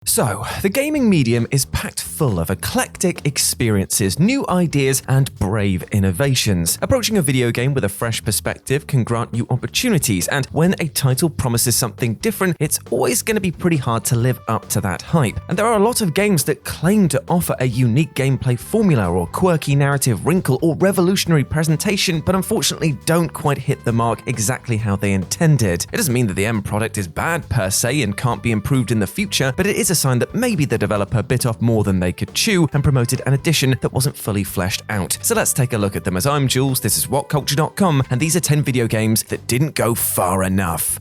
So, the gaming medium is packed full of eclectic experiences, new ideas, and brave innovations. Approaching a video game with a fresh perspective can grant you opportunities, and when a title promises something different, it's always going to be pretty hard to live up to that hype. And there are a lot of games that claim to offer a unique gameplay formula or quirky narrative wrinkle or revolutionary presentation, but unfortunately don't quite hit the mark exactly how they intended. It doesn't mean that the end product is bad per se and can't be improved in the future, but it is a sign that maybe the developer bit off more than they could chew and promoted an addition that wasn't fully fleshed out. So let's take a look at them. As I'm Jules, this is WhatCulture.com, and these are 10 video games that didn't go far enough.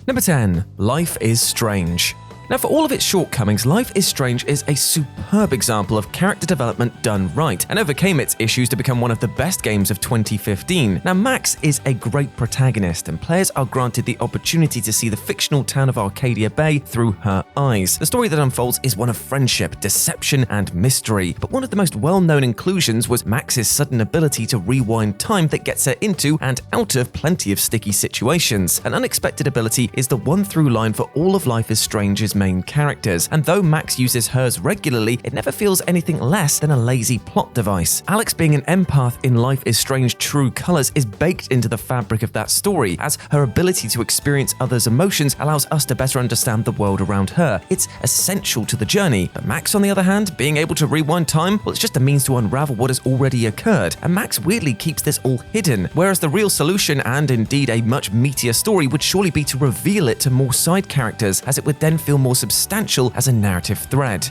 Number 10. Life is Strange. Now, for all of its shortcomings, Life is Strange is a superb example of character development done right, and overcame its issues to become one of the best games of 2015. Now, Max is a great protagonist, and players are granted the opportunity to see the fictional town of Arcadia Bay through her eyes. The story that unfolds is one of friendship, deception, and mystery, but one of the most well-known inclusions was Max's sudden ability to rewind time that gets her into and out of plenty of sticky situations. An unexpected ability is the one through line for all of Life is Strange's main characters, and though Max uses hers regularly, it never feels anything less than a lazy plot device. Alex, being an empath in Life is Strange true colors, is baked into the fabric of that story, as her ability to experience others' emotions allows us to better understand the world around her. It's essential to the journey, but Max, on the other hand, being able to rewind time, well, it's just a means to unravel what has already occurred, and Max weirdly keeps this all hidden, whereas the real solution, and indeed a much meatier story, would surely be to reveal it to more side characters, as it would then feel more substantial as a narrative thread.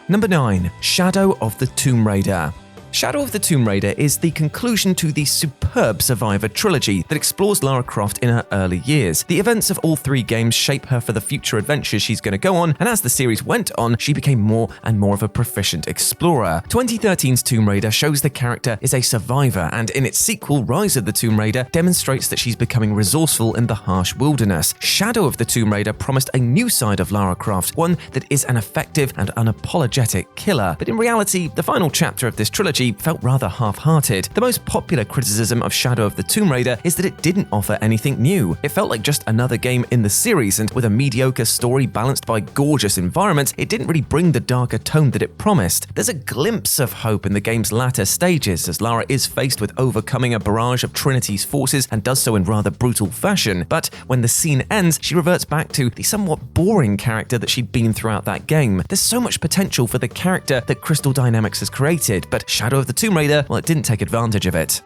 Number 9. Shadow of the Tomb Raider. Shadow of the Tomb Raider is the conclusion to the superb Survivor trilogy that explores Lara Croft in her early years. The events of all three games shape her for the future adventures she's going to go on, and as the series went on, she became more and more of a proficient explorer. 2013's Tomb Raider shows the character is a survivor, and in its sequel, Rise of the Tomb Raider, demonstrates that she's becoming resourceful in the harsh wilderness. Shadow of the Tomb Raider promised a new side of Lara Croft, one that is an effective and unapologetic killer, but in reality, the final chapter of this trilogy felt rather half-hearted. The most popular criticism of Shadow of the Tomb Raider is that it didn't offer anything new. It felt like just another game in the series, and with a mediocre story balanced by gorgeous environments, it didn't really bring the darker tone that it promised. There's a glimpse of hope in the game's latter stages, as Lara is faced with overcoming a barrage of Trinity's forces and does so in rather brutal fashion, but when the scene ends, she reverts back to the somewhat boring character that she'd been throughout that game. There's so much potential for the character that Crystal Dynamics has created, but Shadow of the Tomb Raider, well, it didn't take advantage of it.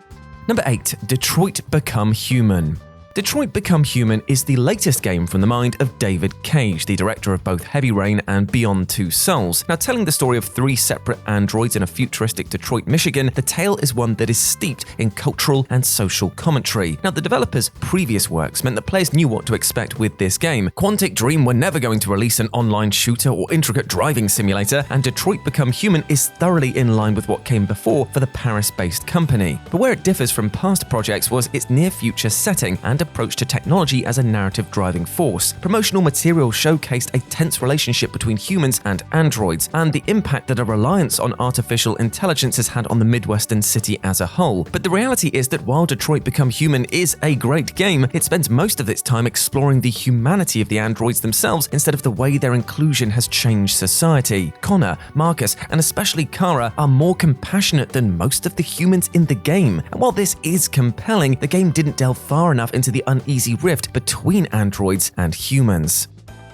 Number 8. Detroit Become Human. Detroit Become Human is the latest game from the mind of David Cage, the director of both Heavy Rain and Beyond Two Souls. Now, telling the story of three separate androids in a futuristic Detroit, Michigan, the tale is one that is steeped in cultural and social commentary. Now, the developers' previous works meant that players knew what to expect with this game. Quantic Dream were never going to release an online shooter or intricate driving simulator, and Detroit Become Human is thoroughly in line with what came before for the Paris-based company. But where it differs from past projects was its near-future setting and approach to technology as a narrative driving force. Promotional material showcased a tense relationship between humans and androids, and the impact that a reliance on artificial intelligence has had on the Midwestern city as a whole. But the reality is that while Detroit Become Human is a great game, it spends most of its time exploring the humanity of the androids themselves instead of the way their inclusion has changed society. Connor, Marcus, and especially Kara are more compassionate than most of the humans in the game. And while this is compelling, the game didn't delve far enough into the uneasy rift between androids and humans.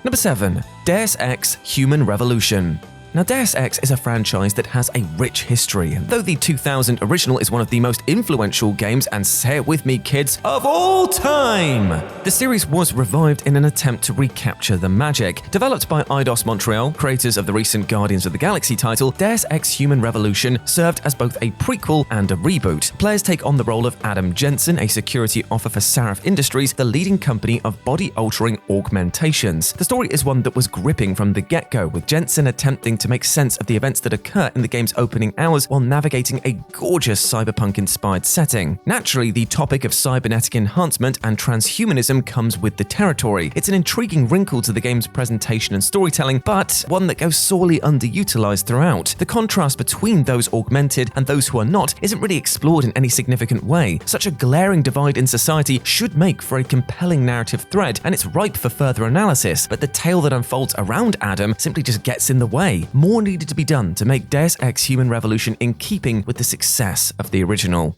Number 7. Deus Ex Human Revolution. Now, Deus Ex is a franchise that has a rich history, and though the 2000 original is one of the most influential games, and say it with me kids, of all time, the series was revived in an attempt to recapture the magic. Developed by Eidos Montreal, creators of the recent Guardians of the Galaxy title, Deus Ex Human Revolution served as both a prequel and a reboot. Players take on the role of Adam Jensen, a security officer for Sarif Industries, the leading company of body-altering augmentations. The story is one that was gripping from the get-go, with Jensen attempting to make sense of the events that occur in the game's opening hours while navigating a gorgeous cyberpunk-inspired setting. Naturally, the topic of cybernetic enhancement and transhumanism comes with the territory. It's an intriguing wrinkle to the game's presentation and storytelling, but one that goes sorely underutilized throughout. The contrast between those augmented and those who are not isn't really explored in any significant way. Such a glaring divide in society should make for a compelling narrative thread, and it's ripe for further analysis, but the tale that unfolds around Adam simply just gets in the way. More needed to be done to make Deus Ex Human Revolution in keeping with the success of the original.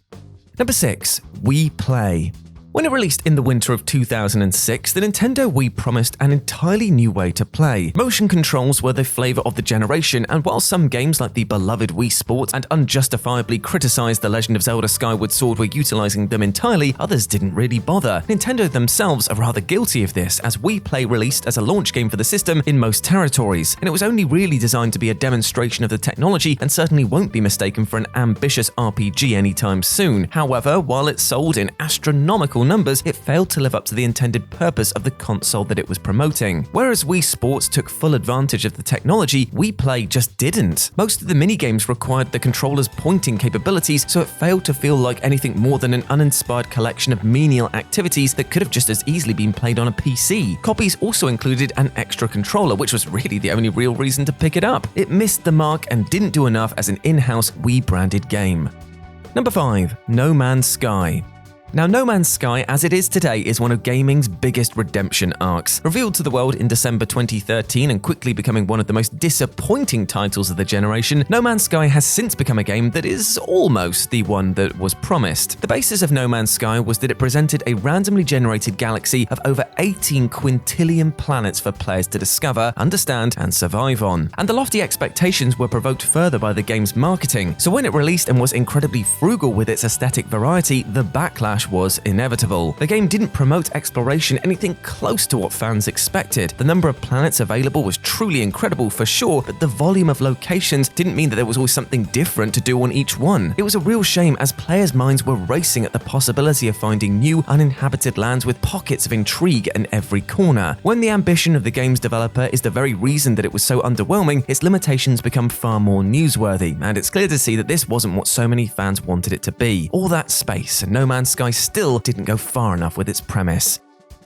Number 6. Wii Play. When it released in the winter of 2006, the Nintendo Wii promised an entirely new way to play. Motion controls were the flavor of the generation, and while some games like the beloved Wii Sports and unjustifiably criticized The Legend of Zelda Skyward Sword were utilizing them entirely, others didn't really bother. Nintendo themselves are rather guilty of this, as Wii Play released as a launch game for the system in most territories, and it was only really designed to be a demonstration of the technology and certainly won't be mistaken for an ambitious RPG anytime soon. However, while it sold in astronomical numbers, it failed to live up to the intended purpose of the console that it was promoting. Whereas Wii Sports took full advantage of the technology, Wii Play just didn't. Most of the minigames required the controller's pointing capabilities, so it failed to feel like anything more than an uninspired collection of menial activities that could have just as easily been played on a PC. Copies also included an extra controller, which was really the only real reason to pick it up. It missed the mark and didn't do enough as an in-house Wii-branded game. Number 5. No Man's Sky. Now, No Man's Sky, as it is today, is one of gaming's biggest redemption arcs. Revealed to the world in December 2013 and quickly becoming one of the most disappointing titles of the generation, No Man's Sky has since become a game that is almost the one that was promised. The basis of No Man's Sky was that it presented a randomly generated galaxy of over 18 quintillion planets for players to discover, understand, and survive on. And the lofty expectations were provoked further by the game's marketing. So when it released and was incredibly frugal with its aesthetic variety, the backlash was inevitable. The game didn't promote exploration anything close to what fans expected. The number of planets available was truly incredible for sure, but the volume of locations didn't mean that there was always something different to do on each one. It was a real shame, as players' minds were racing at the possibility of finding new, uninhabited lands with pockets of intrigue in every corner. When the ambition of the game's developer is the very reason that it was so underwhelming, its limitations become far more newsworthy, and it's clear to see that this wasn't what so many fans wanted it to be. All that space, and No Man's Sky still didn't go far enough with its premise.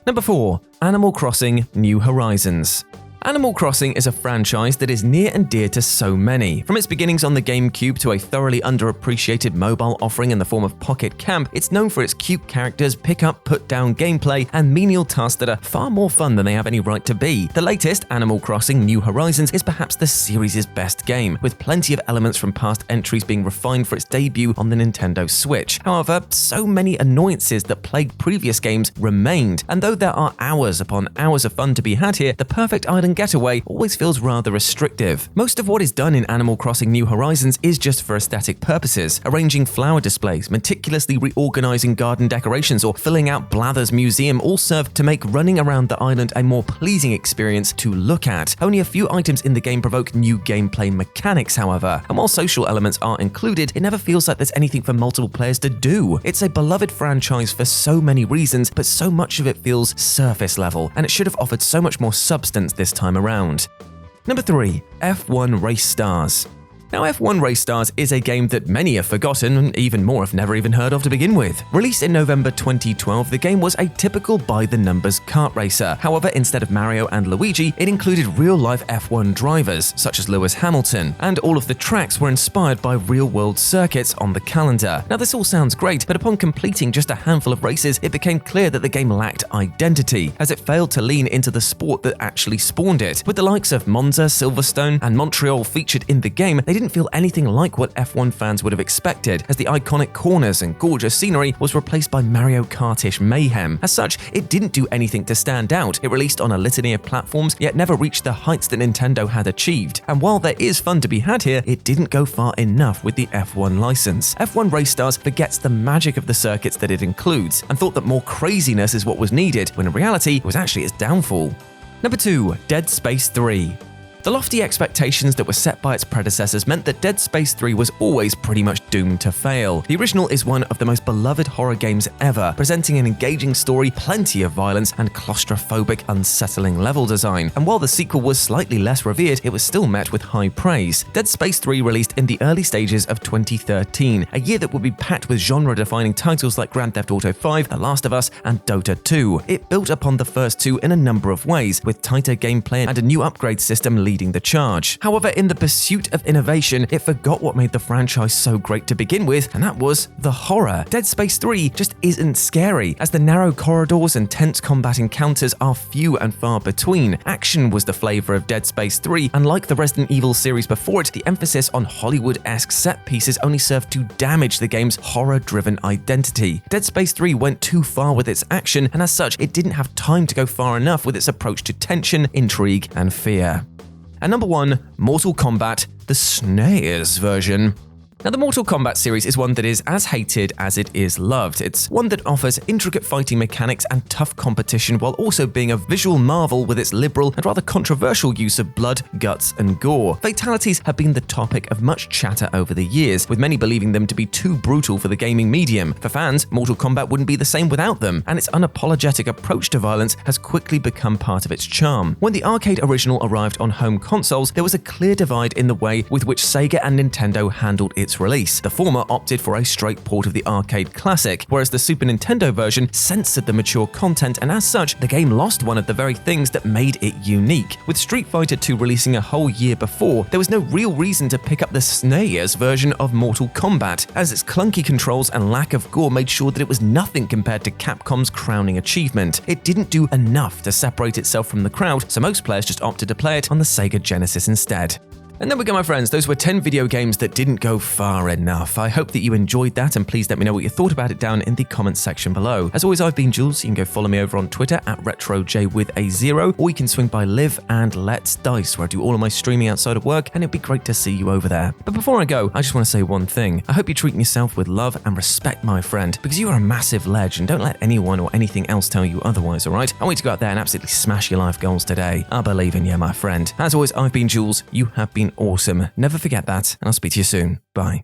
Number 4. Animal Crossing: New Horizons. Animal Crossing is a franchise that is near and dear to so many. From its beginnings on the GameCube to a thoroughly underappreciated mobile offering in the form of Pocket Camp, it's known for its cute characters, pick-up, put-down gameplay, and menial tasks that are far more fun than they have any right to be. The latest, Animal Crossing: New Horizons, is perhaps the series' best game, with plenty of elements from past entries being refined for its debut on the Nintendo Switch. However, so many annoyances that plagued previous games remained, and though there are hours upon hours of fun to be had here, the perfect island getaway always feels rather restrictive. Most of what is done in Animal Crossing: New Horizons is just for aesthetic purposes, arranging flower displays, meticulously reorganizing garden decorations, or filling out Blather's museum all serve to make running around the island a more pleasing experience to look at. Only a few items in the game provoke new gameplay mechanics, however, and while social elements are included, it never feels like there's anything for multiple players to do. It's a beloved franchise for so many reasons, but so much of it feels surface level, and it should have offered so much more substance this time around. Number 3. F1 Race Stars. Now, F1 Race Stars is a game that many have forgotten and even more have never even heard of to begin with. Released in November 2012, the game was a typical by-the-numbers kart racer. However, instead of Mario and Luigi, it included real-life F1 drivers, such as Lewis Hamilton, and all of the tracks were inspired by real-world circuits on the calendar. Now, this all sounds great, but upon completing just a handful of races, it became clear that the game lacked identity, as it failed to lean into the sport that actually spawned it. With the likes of Monza, Silverstone, and Montreal featured in the game, they didn't feel anything like what F1 fans would have expected, as the iconic corners and gorgeous scenery was replaced by Mario Kart-ish mayhem. As such, it didn't do anything to stand out. It released on a litany of platforms, yet never reached the heights that Nintendo had achieved. And while there is fun to be had here, it didn't go far enough with the F1 license. F1 Race Stars forgets the magic of the circuits that it includes, and thought that more craziness is what was needed, when in reality, it was actually its downfall. Number 2. Dead Space 3. The lofty expectations that were set by its predecessors meant that Dead Space 3 was always pretty much doomed to fail. The original is one of the most beloved horror games ever, presenting an engaging story, plenty of violence, and claustrophobic, unsettling level design. And while the sequel was slightly less revered, it was still met with high praise. Dead Space 3 released in the early stages of 2013, a year that would be packed with genre-defining titles like Grand Theft Auto 5, The Last of Us, and Dota 2. It built upon the first two in a number of ways, with tighter gameplay and a new upgrade system leading the charge. However, in the pursuit of innovation, it forgot what made the franchise so great to begin with, and that was the horror. Dead Space 3 just isn't scary, as the narrow corridors and tense combat encounters are few and far between. Action was the flavor of Dead Space 3, and like the Resident Evil series before it, the emphasis on Hollywood-esque set pieces only served to damage the game's horror-driven identity. Dead Space 3 went too far with its action, and as such, it didn't have time to go far enough with its approach to tension, intrigue, and fear. And number 1, Mortal Kombat, the SNES version. Now, the Mortal Kombat series is one that is as hated as it is loved. It's one that offers intricate fighting mechanics and tough competition while also being a visual marvel with its liberal and rather controversial use of blood, guts, and gore. Fatalities have been the topic of much chatter over the years, with many believing them to be too brutal for the gaming medium. For fans, Mortal Kombat wouldn't be the same without them, and its unapologetic approach to violence has quickly become part of its charm. When the arcade original arrived on home consoles, there was a clear divide in the way with which Sega and Nintendo handled its release. The former opted for a straight port of the arcade classic, whereas the Super Nintendo version censored the mature content, and as such, the game lost one of the very things that made it unique. With Street Fighter 2 releasing a whole year before, there was no real reason to pick up the SNES version of Mortal Kombat, as its clunky controls and lack of gore made sure that it was nothing compared to Capcom's crowning achievement. It didn't do enough to separate itself from the crowd, so most players just opted to play it on the Sega Genesis instead. And there we go, my friends. Those were 10 video games that didn't go far enough. I hope that you enjoyed that, and please let me know what you thought about it down in the comments section below. As always, I've been Jules. You can go follow me over on Twitter at RetroJ, or you can swing by Live and Let's Dice, where I do all of my streaming outside of work, and it'd be great to see you over there. But before I go, I just want to say one thing. I hope you're treating yourself with love and respect, my friend, because you are a massive ledge, and don't let anyone or anything else tell you otherwise, alright? I want you to go out there and absolutely smash your life goals today. I believe in you, my friend. As always, I've been Jules. You have been awesome. Never forget that, and I'll speak to you soon. Bye.